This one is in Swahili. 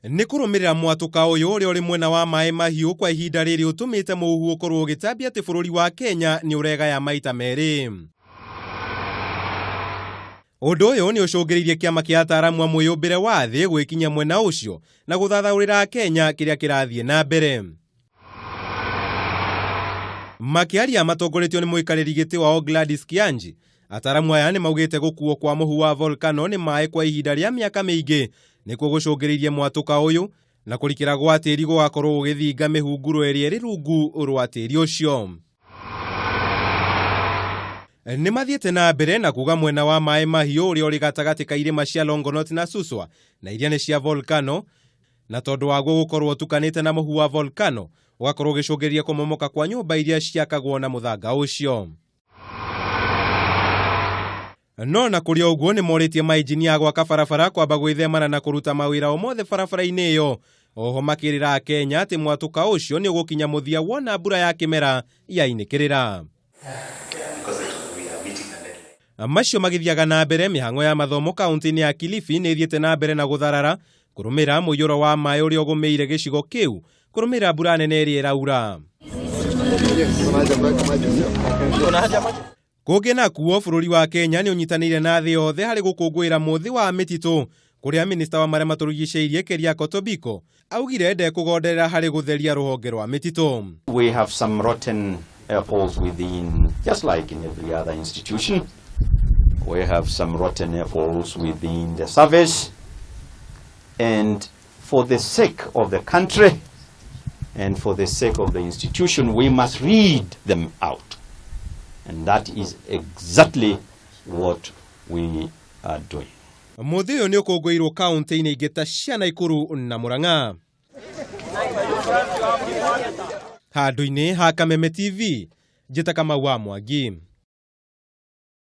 Nĩ kũrũmĩrĩra mwatũka ũyũ ũrĩa ũrĩ mwena wa Maĩ Mahiũ kwa ihinda rĩrĩ ũtũmĩte mũhuhu ũkorwo ũgĩtambia atĩ bũrũri wa Kenya nĩ ũregaya maita merĩ. Ũndũ ũyũ nĩ ũcũngĩrĩirie kĩama kĩa ataaramu a mwĩyũmbĩre wa thĩ gwĩkinyia mwena ũcio na gũthathaũrĩra Kenya kĩrĩa kĩrathiĩ na mbere. Makĩaria matongoretio nĩ mũikarĩri gĩtĩ wao Gladys Kianji, ataaramu aya nĩ maugĩte gũkuo kwa mũhu wa volcano nĩ maĩ kwa ihinda rĩa mĩaka mĩingĩ nĩkuo gũcũngĩrĩirie mwatũka ũyũ na kũrikĩra gwa tĩri gũgakorwo gũgĩthinga mĩhunguro ĩrĩa ĩrĩ rungu rwa tĩri ũcio. Nĩ mathiĩte na mbere na kuga mwena wa Maĩ Mahiũ ũrĩa ũrĩ gatagatĩ ka irĩma cia Longonot na Suswa na iria nĩ cia volcano, na tondũ waguo gũkorwo ũtukanĩte na mũhu wa volcano ũgakorwo ũgĩcũngĩrĩria kũmomoka kwa nyũmba iria ciakagwo na mũthanga ũcio. No na kũrĩ ũguo nĩ morĩtie mainjinia gwaka barabara kwamba gwĩthemana na kũruta mawĩra o mothe barabara-inĩ ĩyo. Oho makĩrĩra Kenya atĩ mwatũka ũcio nĩ ũgũkinya mũthia wona mbura ya kĩmera yainĩkĩrĩra. Macio magĩthiaga na mbere, mĩhang'o ya mathomo kaunti-inĩ ya Kilifi nĩ ithiĩte na mbere na gũtharara kũrũmĩrĩra mũiyũro wa maĩ ũrĩa ũgũmĩire gĩcigo kĩu kũrũmĩrĩra mbura nene ĩrĩa ĩraura. Kũngĩ nakuo bũrũri wa Kenya nĩ ũnyitanĩire na thĩ yothe harĩ gũkũngũĩra mũthĩ wa mĩtitũ, kũrĩa minista wa marĩa matũrigicĩirie Keriako Tobiko augire ndekũgonderera harĩ gũtheria rũhonge rwa mĩtitũ. We have some rotten apples within, just like in every other institution. We have some rotten apples within the service, and for the sake of the country and for the sake of the institution, we must read them out. And that is exactly what we are doing. Mũthĩ ũyũ nĩ ũkũngũĩirwo kaunti-inĩ ingĩ ta cia Naikuru na Murang'a. Handũ-inĩ ha Kameme TV, njĩta Kamau wa Mwangi.